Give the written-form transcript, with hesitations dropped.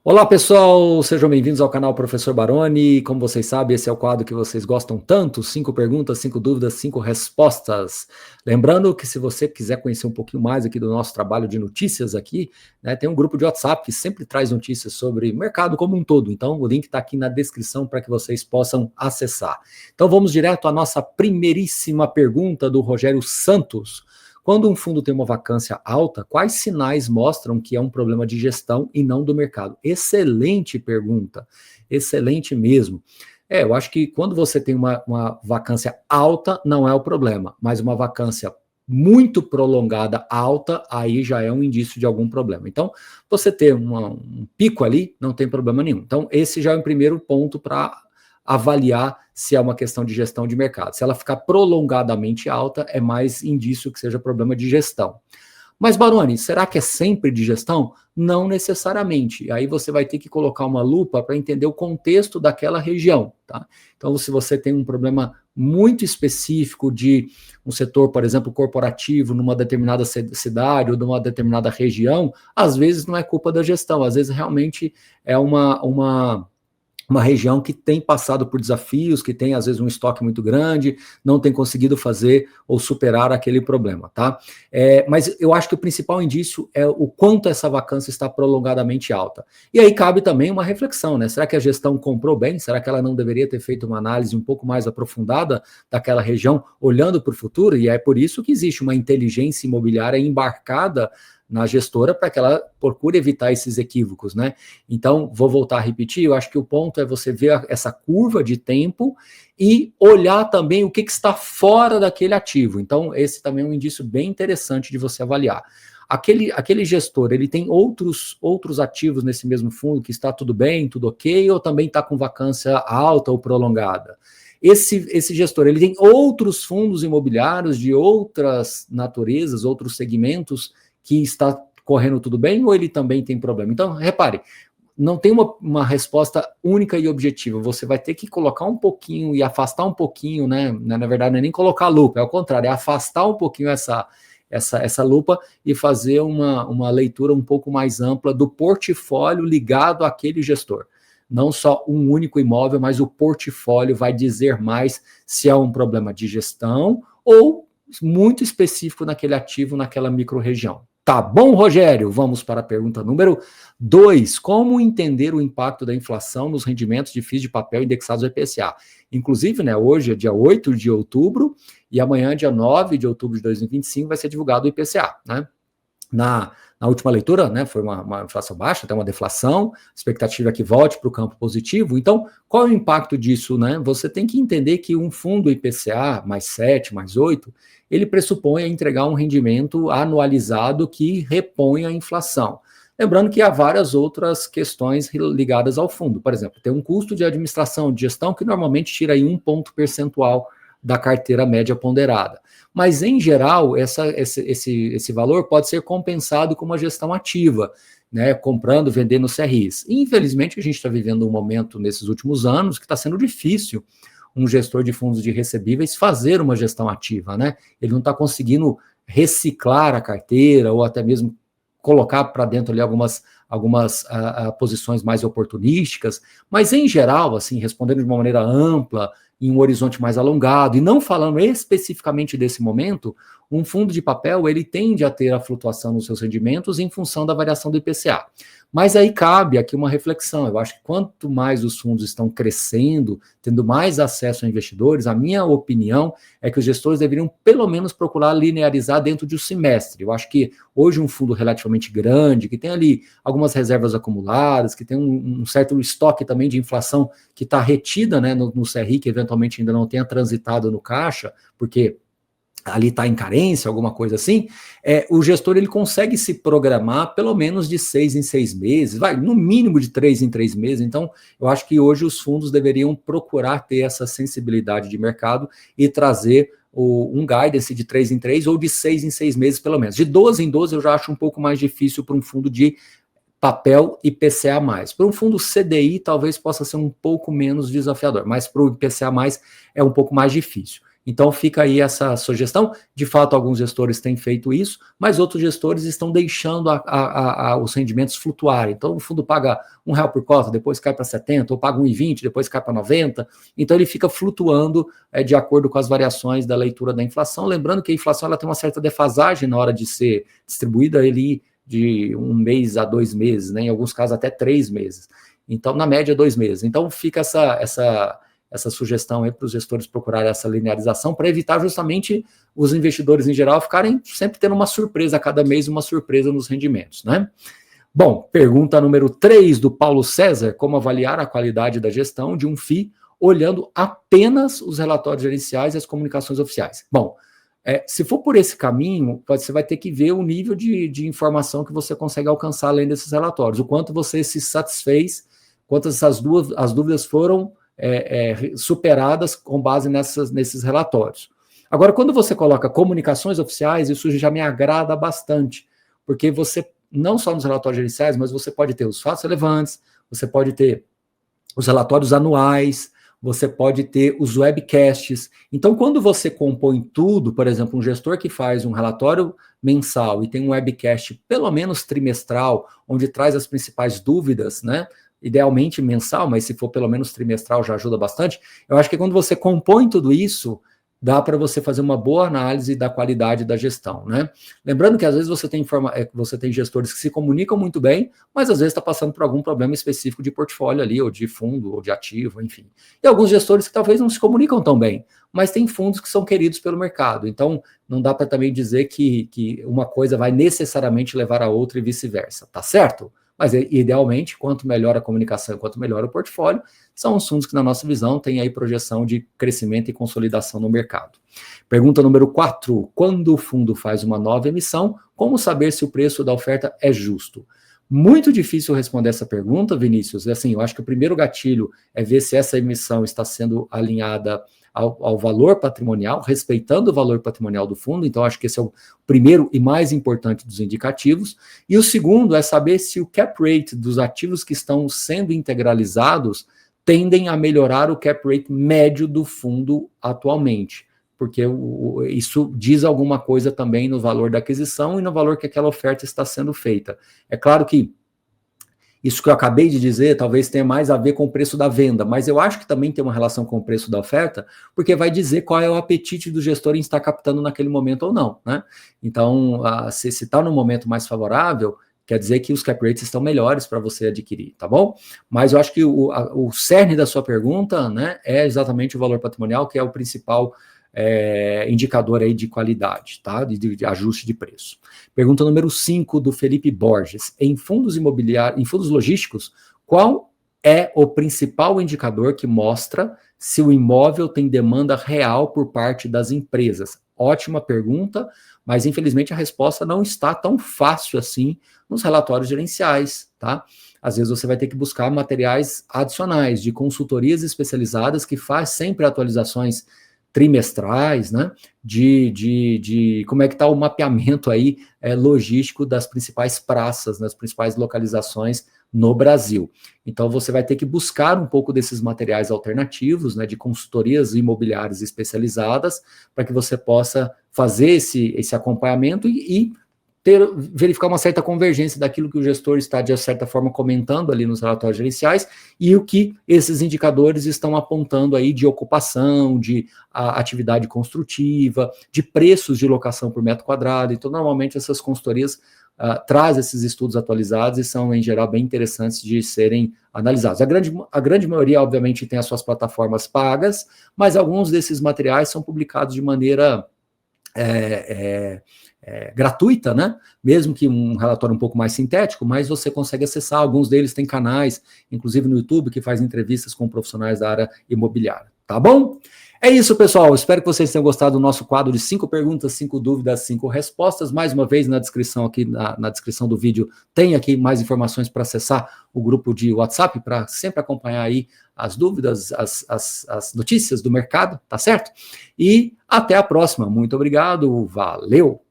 Olá pessoal, sejam bem-vindos ao canal Professor Baroni. Como vocês sabem, esse é o quadro que vocês gostam tanto, 5 perguntas, 5 dúvidas, 5 respostas. Lembrando que se você quiser conhecer um pouquinho mais aqui do nosso trabalho de notícias aqui, né, tem um grupo de WhatsApp que sempre traz notícias sobre mercado como um todo. Então o link está aqui na descrição para que vocês possam acessar. Então vamos direto à nossa primeiríssima pergunta do Rogério Santos. Quando um fundo tem uma vacância alta, quais sinais mostram que é um problema de gestão e não do mercado? Excelente pergunta, excelente mesmo. Eu acho que quando você tem uma vacância alta, não é o problema, mas uma vacância muito prolongada, alta, aí já é um indício de algum problema. Então, você ter um pico ali, não tem problema nenhum. Então, esse já é o primeiro ponto para avaliar se é uma questão de gestão de mercado. Se ela ficar prolongadamente alta, é mais indício que seja problema de gestão. Mas, Baroni, será que é sempre de gestão? Não necessariamente. Aí você vai ter que colocar uma lupa para entender o contexto daquela região, tá? Então, se você tem um problema muito específico de um setor, por exemplo, corporativo, numa determinada cidade ou numa determinada região, às vezes não é culpa da gestão, às vezes realmente é uma região que tem passado por desafios, que tem às vezes um estoque muito grande, não tem conseguido fazer ou superar aquele problema, tá? Mas eu acho que o principal indício é o quanto essa vacância está prolongadamente alta. E aí cabe também uma reflexão, né? Será que a gestão comprou bem? Será que ela não deveria ter feito uma análise um pouco mais aprofundada daquela região, olhando para o futuro? E é por isso que existe uma inteligência imobiliária embarcada na gestora para que ela procure evitar esses equívocos, né? Então, vou voltar a repetir, eu acho que o ponto é você ver essa curva de tempo e olhar também o que está fora daquele ativo. Então, esse também é um indício bem interessante de você avaliar. Aquele gestor, ele tem outros ativos nesse mesmo fundo que está tudo bem, tudo ok, ou também está com vacância alta ou prolongada? Esse gestor, ele tem outros fundos imobiliários de outras naturezas, outros segmentos que está correndo tudo bem ou ele também tem problema? Então, repare, não tem uma resposta única e objetiva, você vai ter que colocar um pouquinho e afastar um pouquinho, né? Na verdade, não é nem colocar a lupa, é ao contrário, é afastar um pouquinho essa lupa e fazer uma leitura um pouco mais ampla do portfólio ligado àquele gestor. Não só um único imóvel, mas o portfólio vai dizer mais se é um problema de gestão ou muito específico naquele ativo, naquela micro-região. Tá bom, Rogério? Vamos para a pergunta número 2. Como entender o impacto da inflação nos rendimentos de FIIs de papel indexados ao IPCA? Inclusive, né, hoje é dia 8 de outubro e amanhã, dia 9 de outubro de 2025, vai ser divulgado o IPCA, né? Na última leitura, né, foi uma inflação baixa, até uma deflação, expectativa é que volte para o campo positivo. Então, qual é o impacto disso, né? Você tem que entender que um fundo IPCA mais 7, mais 8, ele pressupõe entregar um rendimento anualizado que repõe a inflação. Lembrando que há várias outras questões ligadas ao fundo. Por exemplo, tem um custo de administração, de gestão, que normalmente tira aí 1 ponto percentual da carteira média ponderada. Mas, em geral, esse valor pode ser compensado com uma gestão ativa, né, comprando, vendendo CRIs. Infelizmente, a gente está vivendo um momento nesses últimos anos que está sendo difícil um gestor de fundos de recebíveis fazer uma gestão ativa, né? Ele não está conseguindo reciclar a carteira ou até mesmo colocar para dentro ali algumas posições mais oportunísticas, mas em geral, assim, respondendo de uma maneira ampla, em um horizonte mais alongado, e não falando especificamente desse momento, um fundo de papel, ele tende a ter a flutuação nos seus rendimentos em função da variação do IPCA. Mas aí cabe aqui uma reflexão, eu acho que quanto mais os fundos estão crescendo, tendo mais acesso a investidores, a minha opinião é que os gestores deveriam pelo menos procurar linearizar dentro de um semestre. Eu acho que hoje um fundo relativamente grande, que tem ali algumas reservas acumuladas, que tem um certo estoque também de inflação que está retida, né, no CRI, que eventualmente ainda não tenha transitado no caixa, porque ali está em carência, alguma coisa assim, o gestor ele consegue se programar pelo menos de 6 em 6 meses, no mínimo de 3 em 3 meses. Então, eu acho que hoje os fundos deveriam procurar ter essa sensibilidade de mercado e trazer um guidance de 3 em 3 ou de 6 em 6 meses, pelo menos. De 12 em 12 eu já acho um pouco mais difícil para um fundo de papel IPCA+. Para um fundo CDI talvez possa ser um pouco menos desafiador, mas para o IPCA+, é um pouco mais difícil. Então fica aí essa sugestão. De fato, alguns gestores têm feito isso, mas outros gestores estão deixando os rendimentos flutuarem. Então o fundo paga R$1 por cota, depois cai para 70, ou paga R$1,20, depois cai para 90. Então ele fica flutuando de acordo com as variações da leitura da inflação. Lembrando que a inflação ela tem uma certa defasagem na hora de ser distribuída ali de 1 mês a 2 meses, né? Em alguns casos até 3 meses. Então, na média, 2 meses. Então fica essa sugestão aí para os gestores procurarem essa linearização para evitar justamente os investidores em geral ficarem sempre tendo uma surpresa a cada mês, uma surpresa nos rendimentos, né? Bom, pergunta número 3 do Paulo César: como avaliar a qualidade da gestão de um FII olhando apenas os relatórios gerenciais e as comunicações oficiais? Bom, se for por esse caminho, você vai ter que ver o nível de informação que você consegue alcançar além desses relatórios, o quanto você se satisfez, quantas as dúvidas foram superadas com base nesses relatórios. Agora, quando você coloca comunicações oficiais, isso já me agrada bastante, porque você, não só nos relatórios gerenciais, mas você pode ter os fatos relevantes, você pode ter os relatórios anuais, você pode ter os webcasts. Então, quando você compõe tudo, por exemplo, um gestor que faz um relatório mensal e tem um webcast pelo menos trimestral, onde traz as principais dúvidas, né? Idealmente mensal, mas se for pelo menos trimestral já ajuda bastante. Eu acho que quando você compõe tudo isso, dá para você fazer uma boa análise da qualidade da gestão, né? Lembrando que às vezes você tem gestores que se comunicam muito bem, mas às vezes está passando por algum problema específico de portfólio ali, ou de fundo, ou de ativo, enfim. E alguns gestores que talvez não se comunicam tão bem, mas tem fundos que são queridos pelo mercado. Então, não dá para também dizer que uma coisa vai necessariamente levar a outra e vice-versa, tá certo? Mas, idealmente, quanto melhor a comunicação, quanto melhor o portfólio, são os fundos que, na nossa visão, têm aí projeção de crescimento e consolidação no mercado. Pergunta número 4. Quando o fundo faz uma nova emissão, como saber se o preço da oferta é justo? Muito difícil responder essa pergunta, Vinícius. Assim, eu acho que o primeiro gatilho é ver se essa emissão está sendo alinhada ao valor patrimonial, respeitando o valor patrimonial do fundo. Então, acho que esse é o primeiro e mais importante dos indicativos. E o segundo é saber se o cap rate dos ativos que estão sendo integralizados tendem a melhorar o cap rate médio do fundo atualmente, porque isso diz alguma coisa também no valor da aquisição e no valor que aquela oferta está sendo feita. É claro que isso que eu acabei de dizer talvez tenha mais a ver com o preço da venda, mas eu acho que também tem uma relação com o preço da oferta, porque vai dizer qual é o apetite do gestor em estar captando naquele momento ou não, né? Então, se está num momento mais favorável, quer dizer que os cap rates estão melhores para você adquirir, tá bom? Mas eu acho que o cerne da sua pergunta, né, é exatamente o valor patrimonial, que é o principal indicador aí de qualidade, tá? De ajuste de preço. Pergunta número 5 do Felipe Borges. Em fundos imobiliários, em fundos logísticos, qual é o principal indicador que mostra se o imóvel tem demanda real por parte das empresas? Ótima pergunta, mas infelizmente a resposta não está tão fácil assim nos relatórios gerenciais, tá? Às vezes você vai ter que buscar materiais adicionais de consultorias especializadas que faz sempre atualizações trimestrais, né, de como é que está o mapeamento aí logístico das principais praças, nas principais localizações no Brasil. Então, você vai ter que buscar um pouco desses materiais alternativos, né, de consultorias imobiliárias especializadas, para que você possa fazer esse acompanhamento e verificar uma certa convergência daquilo que o gestor está, de certa forma, comentando ali nos relatórios gerenciais e o que esses indicadores estão apontando aí de ocupação, de atividade construtiva, de preços de locação por metro quadrado. Então, normalmente, essas consultorias trazem esses estudos atualizados e são, em geral, bem interessantes de serem analisados. A grande maioria, obviamente, tem as suas plataformas pagas, mas alguns desses materiais são publicados de maneira gratuita, né? Mesmo que um relatório um pouco mais sintético, mas você consegue acessar. Alguns deles têm canais, inclusive no YouTube, que faz entrevistas com profissionais da área imobiliária. Tá bom? É isso, pessoal. Espero que vocês tenham gostado do nosso quadro de 5 perguntas, 5 dúvidas, 5 respostas. Mais uma vez, na descrição aqui, na descrição do vídeo, tem aqui mais informações para acessar o grupo de WhatsApp, para sempre acompanhar aí as dúvidas, as notícias do mercado, tá certo? E até a próxima. Muito obrigado. Valeu!